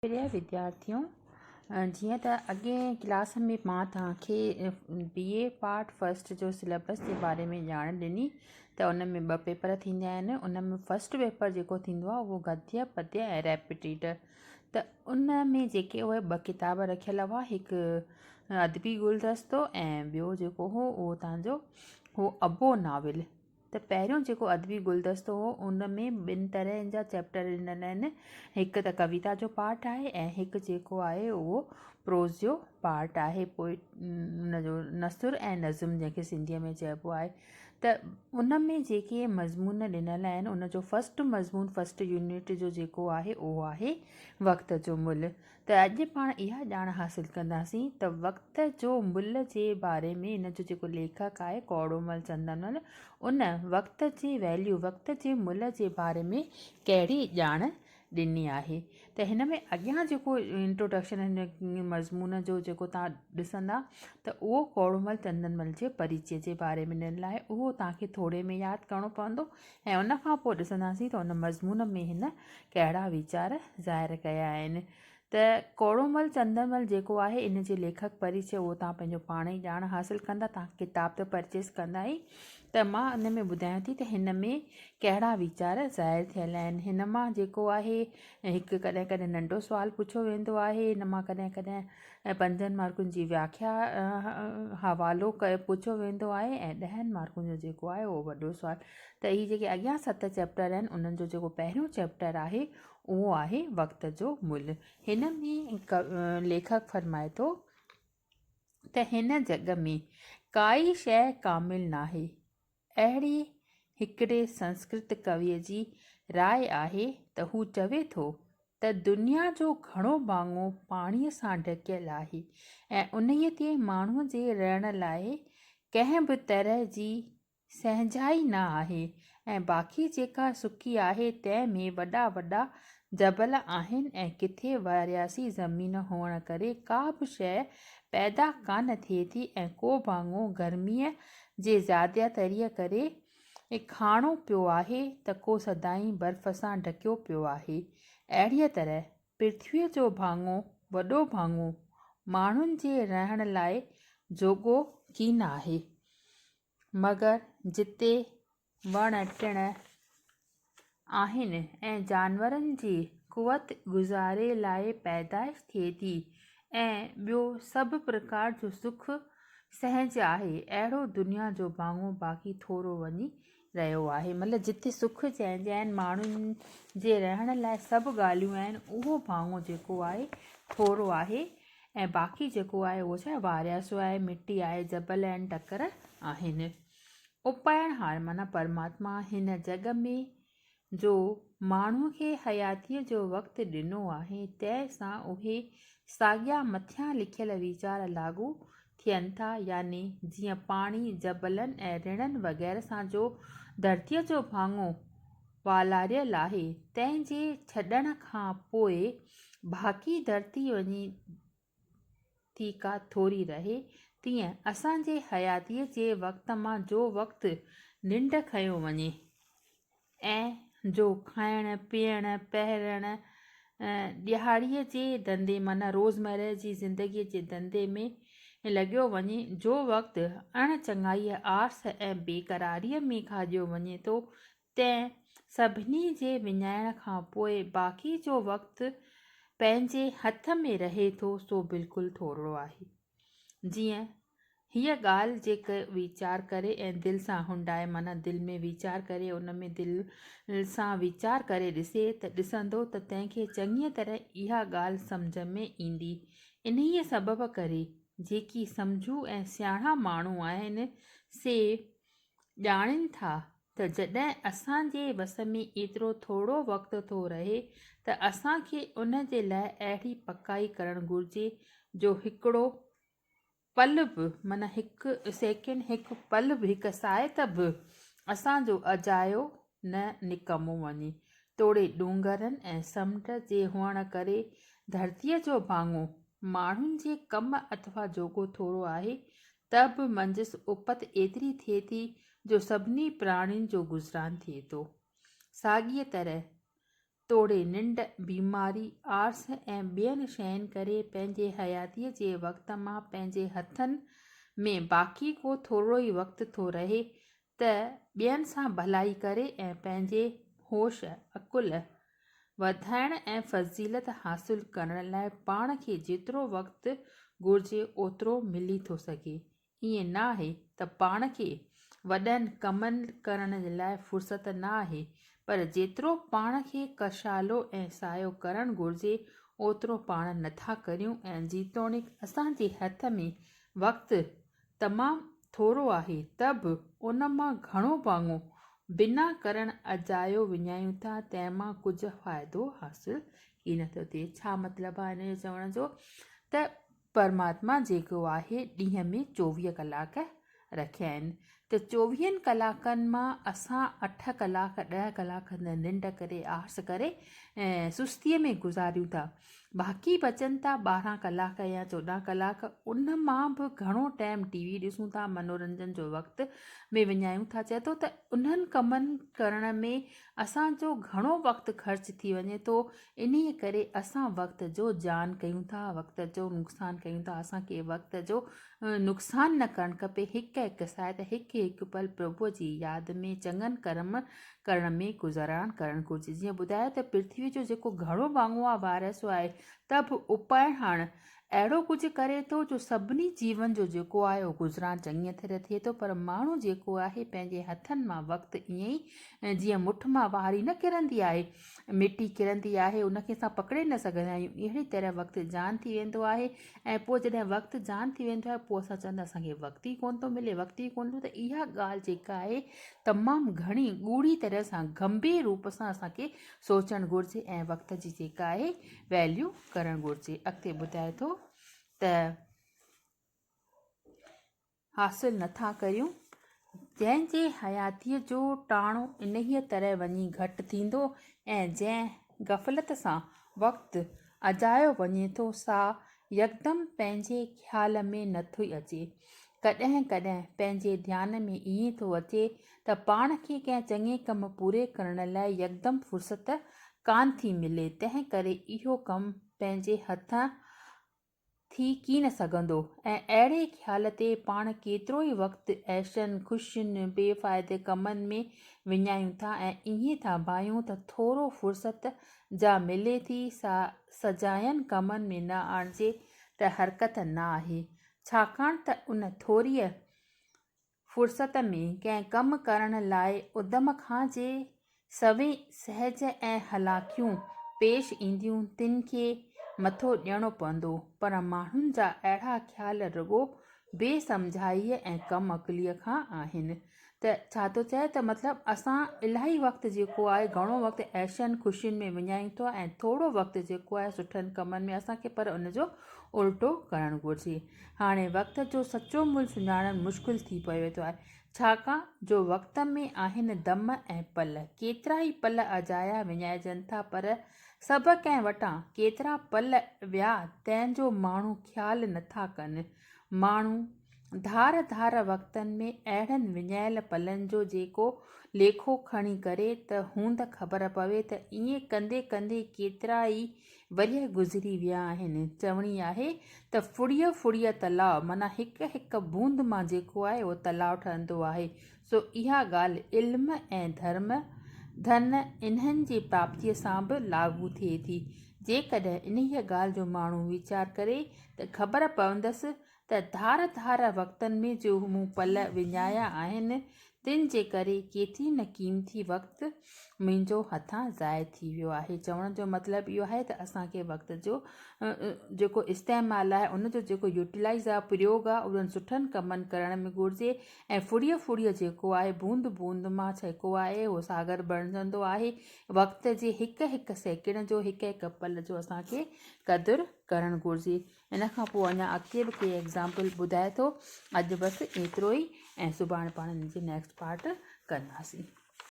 प्रिय विद्यार्थियों, जीअं त अॻे क्लास में मां तव्हांखे BA पार्ट फस्ट जो सिलेबस जे बारे में ॼाण ॾिनी त उन में 2 पेपर थींदा आहिनि। उन में फस्ट पेपर जेको थींदो आहे उहो गद्य पद्य ऐं रेपिटेटर। त उन में जेके उहे 2 किताब रखियल हुआ, हिकु अदबी गुलदस्तो ऐं ॿियो जेको हो उहो तव्हांजो हो अबो नाविल। त पहिरियों जेको अदबी गुलदस्तो हो उन में 2 तरह जा चैप्टर ॾिनल आहिनि। हिकु त कविता जो पार्ट आहे ऐं हिकु जेको आहे उहो प्रोज़ जो पार्ट आहे, उनजो नसुर ऐं नज़्म जंहिंखे सिंधीअ में चइबो आहे। त उन में जेके मज़मून ॾिनल आहिनि उनजो फस्ट मज़मून फस्ट यूनिट जो जेको आहे उहो आहे वक़्त जो मुल्ह। त अॼु पाण इहा ॼाण हासिलु कंदासीं त वक़्त जो मुल्ह जे बारे में इन जो जेको लेखक आहे कौड़ोमल चंदनमल, उन वक़्त जी वैल्यू वक़्त जे मुल्ह जे बारे में कहिड़ी ॼाण ॾिनी आहे। त हिन में अॻियां जेको इंट्रोडक्शन हिन मज़मून जो जेको तव्हां ॾिसंदा त उहो कौड़ोमल चंदनमल जे परिचय जे बारे में ॾिनल आहे। उहो तव्हांखे थोरे में यादि करिणो पवंदो ऐं उन खां पोइ ॾिसंदासीं त उन मज़मून में हिन कहिड़ा वीचार ज़ाहिर कया आहिनि। त कौड़ोमल चंदनमल जेको आहे इन जे लेखक परिचय उहो तव्हां पंहिंजो पाण ई ॼाण हासिलु कंदा। तव्हां किताब त परचेस कंदा ई, त मां इन में ॿुधायां थी त हिन में कहिड़ा वीचार ज़ाहिर थियल आहिनि। हिन मां जेको आहे हिकु कॾहिं कॾहिं नंढो सुवालु पुछियो वेंदो आहे, हिन मां कॾहिं कॾहिं 5 मार्कुनि जी व्याख्या हवालो पुछियो वेंदो आहे ऐं 10 मार्कुनि जो जेको आहे उहो वॾो सुवालु। त इहे जेके अॻियां 7 चैप्टर आहिनि उन्हनि जो जेको पहिरियों चैप्टर आहे उहो आहे वक़्त जो मुल्ह। हिन में लेखक फरमाए थो त हिन जग में काई शइ कामिल नाहे। अहिड़ी हिकिड़े संस्कृत कविअ जी राय आहे त हू चवे थो त दुनिया जो घणो भाङो पाणीअ सां ढकियल आहे ऐं उन्हीअ ते माण्हूअ जे रहण लाइ कंहिं बि तरह जी सहजाई न आहे ऐं बाक़ी जेका सुकी आहे तंहिं में वॾा वॾा जबल आहिनि ऐं किथे वरियासी ज़मीन हुअण करे का बि शइ पैदा कान थिए थी ऐं को भाङो गर्मीअ जे ज़्यादतीअ करे खाणो पियो आहे त को सदाईं बर्फ़ सां ढकियो पियो आहे। अहिड़ीअ तरह पृथ्वीअ जो भाङो वॾो भाङो माण्हुनि जे रहण लाइ जोॻो कीन आहे, मगर जिते वण टिण आहिनि ऐं जानवरनि जी कुवत गुज़ारे लाइ पैदाइश थिए थी ऐं ॿियो सभु प्रकार जो सुख सहज आहे, अहिड़ो दुनिया जो भाङो बाक़ी थोरो वञी रहियो आहे। मतिलबु जिते सुख चइजा आहिनि माण्हुनि जे रहण लाइ सभु ॻाल्हियूं आहिनि, उहो भाङो जेको आहे थोरो आहे ऐं बाक़ी जेको आहे उहो छा वारियासो आहे, मिटी आहे, जबल आहिनि, टकर आहिनि। उपाइणहार माना परमात्मा हिन जग में जो माण्हूअ खे हयातीअ जो वक़्तु ॾिनो आहे तंहिंसां उहे साॻिया मथियां लिखियल वीचार लागू थियनि था, यानी जीअं पाणी जबलनि ऐं ऋणनि वग़ैरह सां जो धरतीअ जो भाङो वालारियल आहे तंहिंजे छॾण खां पोइ बाक़ी धरती वञी थी का थोरी रहे, तीअं असांजे हयातीअ जे वक़्त मां जो वक़्तु निंड खंयो वञे ऐं जो खाइण पीअण पहिरण ॾियारीअ जे धंधे माना रोज़मर्रा जी ज़िंदगीअ जे धंधे में लॻियो वञे, जो वक़्तु अणचङाईअ आस ऐं बेक़रारीअ में खाॼियो वञे थो, तंहिं सभिनी जे विञाइण खां पोइ बाक़ी जो वक़्तु पंहिंजे हथ में रहे थो सो बिल्कुलु थोरो आहे। जीअं हीअ ॻाल्हि जेके वीचार करे ऐं दिलि सां हुंडाए माना दिलि में वीचार करे उन में दिलि सां वीचार करे ॾिसे त ॾिसंदो त तंहिंखे चङीअ तरह इहा ॻाल्हि सम्झ में ईंदी। इन्हीअ सबब करे जेकी सम्झू ऐं सियाणा माण्हू आहिनि से ॼाणनि था त जॾहिं असांजे वस में एतिरो थोरो वक़्तु थो रहे त असांखे उन जे लाइ अहिड़ी पकाई करणु घुरिजे जो हिकिड़ो पल बि माना हिकु सेकेंड हिकु पल बि हिकु साइत बि असांजो अजायो न निकमो वञे। तोड़े डूंगरनि ऐं समुंड जे हुअण करे धरतीअ जो भाङो माण्हुनि जे कम अथवा जोॻो थोरो आहे त बि मंझसि उपत एतिरी थिए थी जो सभिनी प्राणियुनि जो गुज़रान थिए थो। साॻीअ तरह तोड़े निंड बीमारी आर्स ऐं ॿियनि शयुनि करे पंहिंजे हयातीअ जे वक़्त मां पंहिंजे हथनि में बाक़ी को थोरो ई वक़्तु थो रहे त ॿियनि सां भलाई करे ऐं पंहिंजे होश अकुल वधाइण ऐं फज़ीलत हासिलु करण लाइ पाण खे जेतिरो वक़्तु घुरिजे ओतिरो मिली थो सघे। ईअं न आहे त पाण खे वॾनि कमनि करण जे लाइ फ़ुर्सत न आहे, पर जेतिरो पाण खे कशालो ऐं सायो करणु घुरिजे ओतिरो पाण नथा करियूं ऐं जेतोणीकि असांजे हथ में वक़्तु तमामु थोरो आहे त बि उन मां घणो भाङो बिना करणु अजायो विञायूं था, तंहिंमां कुझु फ़ाइदो हासिलु ई नथो थिए। छा मतिलबु आहे हिन जो चवण जो? त परमात्मा जेको आहे ॾींहं में 24 कलाक रखिया आहिनि, त 24 कलाकनि मां असां 8 कलाक 10 कलाक निंड करे आस करे ऐं सुस्तीअ में गुज़ारियूं था। बाक़ी बचनि था 12 कलाक या 14 कलाक, उन मां बि घणो टाइम टीवी ॾिसूं था, मनोरंजन जो वक़्तु में विञायूं था। चए थो त उन्हनि कमनि करण में असांजो घणो वक़्तु ख़र्च थी वञे थो। इन करे असां वक़्त जो जान कयूं था, वक़्त जो नुक़सानु कयूं था। असांखे वक़्त जो नुक़सानु न करणु खपे। हिकु हिकु साइड हिकु हिकु पल प्रभुअ जी यादि में चङनि कर्म करण में गुज़रान करणु घुरिजे। जीअं ॿुधायो त पृथ्वी जो जेको घणो भाङो आहे वायरस आहे, त बि उपाय हाणे अहिड़ो कुझु करे थो जो सभिनी जीवन जो जेको आहे उहो गुज़रान चङीअ तरह थिए थो। पर माण्हू जेको आहे पंहिंजे हथनि मां वक़्तु ईअं ई जीअं मुठ मां वारी न किरंदी आहे, मिटी किरंदी आहे, उनखे असां पकिड़े न सघंदा आहियूं, अहिड़ी तरह वक़्तु जान थी वेंदो आहे। ऐं पोइ जॾहिं वक़्तु जान थी वेंदो आहे, पोइ असां चवंदा असांखे वक़्तु ई कोन थो मिले, वक़्तु ई कोन थो। त इहा ॻाल्हि जेका आहे तमामु घणी ॻूढ़ी तरह सां गंभीर रूप सां असांखे सोचणु घुरिजे ऐं वक़्त जी जेका आहे वैल्यू करणु घुरिजे। अॻिते ॿुधाए थो त हासिलु नथा करियूं, जंहिंजे हयातीअ जो टाणो इन ई तरह वञी घटि थींदो ऐं जंहिं गफ़लत सां वक़्तु अजायो वञे थो, सा यकदमि पंहिंजे ख़्याल में नथो ई अचे। कॾहिं कॾहिं पंहिंजे ध्यान में ईअं थो अचे त पाण खे कंहिं चङे कम पूरे करण लाइ यकदमि फ़ुर्सत कान थी मिले, तंहिं करे इहो कमु पंहिंजे हथां थी की न सघंदो। ऐं अहिड़े ख़्याल ते पाण केतिरो ई वक़्तु ऐशनि ख़ुशियुनि बेफ़ाइदे कमनि में विञायूं था ऐं ईअं था भायूं त थोरो फ़ुर्सत जा मिले थी, सजायनि कमनि में न आणिजे त हरकत न आहे। छाकाणि त उन थोरीअ फ़ुर्सत में कंहिं कमु करण लाइ उद्यम खां जे सवें सहज ऐं हलाखियूं पेश ईंदियूं, तिन खे मथो ॾियणो पवंदो। पर माण्हुनि जा अहिड़ा ख़्याल रुॻो बेसमझाईअ ऐं कम अक़लीअ खां आहिनि। त छा थो चए त मतिलबु असां इलाही वक़्तु जेको आहे घणो वक़्तु ऐशनि ख़ुशियुनि में विञायूं था ऐं थोरो वक़्तु जेको आहे सुठनि कमनि में असांखे पर उनजो उल्टो करणु घुरिजे। हाणे वक़्त जो सचो मुल्ह सुञाणणु मुश्किल थी पियो वेंदो आहे, छाकाणि जो वक़्त में आहिनि दम ऐं पल। केतिरा ई पल अजाया विञाइजनि था, पर सभु कंहिं वटां केतिरा पल विया तंहिंजो माण्हू ख़्यालु नथा कनि। माण्हू धार धार वक़्तनि में अहिड़नि विञायल पलनि जो जेको लेखो खणी करे त हूंद ख़बर पवे त ईअं कंदे कंदे केतिरा ई वरी गुज़री विया आहिनि। चवणी आहे त फुड़ीअ फुड़ीअ तलाउ, माना हिकु हिकु बूंद मां जेको आहे उहो तलाउ ठहंदो आहे। सो इहा ॻाल्हि इल्म ऐं धन इन्हनि जी प्राप्तीअ सां बि लागू थिए थी। जेकॾहिं इन्हीअ ॻाल्हि जो माण्हू वीचार करे त ख़बर पवंदसि त धार धार वक़्तनि में जो मूं पल विञाया आहिनि, तिन जे करे केतिरी न क़ीमती वक़्तु मुंहिंजो हथां ज़ाइ थी वियो आहे। चवण जो मतिलबु इहो आहे त असांखे वक़्त जो जेको इस्तेमालु आहे, उनजो जेको यूटिलाइज़ आहे, प्रयोग आहे, उन्हनि सुठनि कमनि करण में घुरिजे। ऐं फुड़ीअ फुड़ीअ जेको आहे बूंद बूंद मां जेको आहे उहो सागर बणिजंदो आहे। वक़्त जे हिकु हिकु सेकेंड जो, हिकु हिकु पल जो असांखे क़दुरु करणु घुरिजे। इन खां पोइ अञा अॻिते बि के एग्ज़ाम्पल ॿुधाए थो। अॼु बसि एतिरो ई, ऐं सुभाणे पाण हिन जे नेक्स्ट पार्ट कंदासीं।